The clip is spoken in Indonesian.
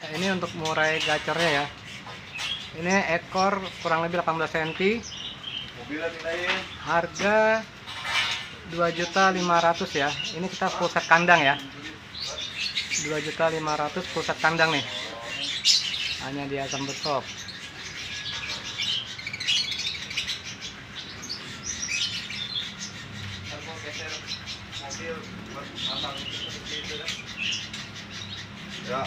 Ini untuk murai gacornya ya. Ini ekor kurang lebih 18 cm. Harga 2.500.000 ya. Ini kita full set kandang ya. 2.500.000 full set kandang nih. Hanya di Asam Shop. Ya.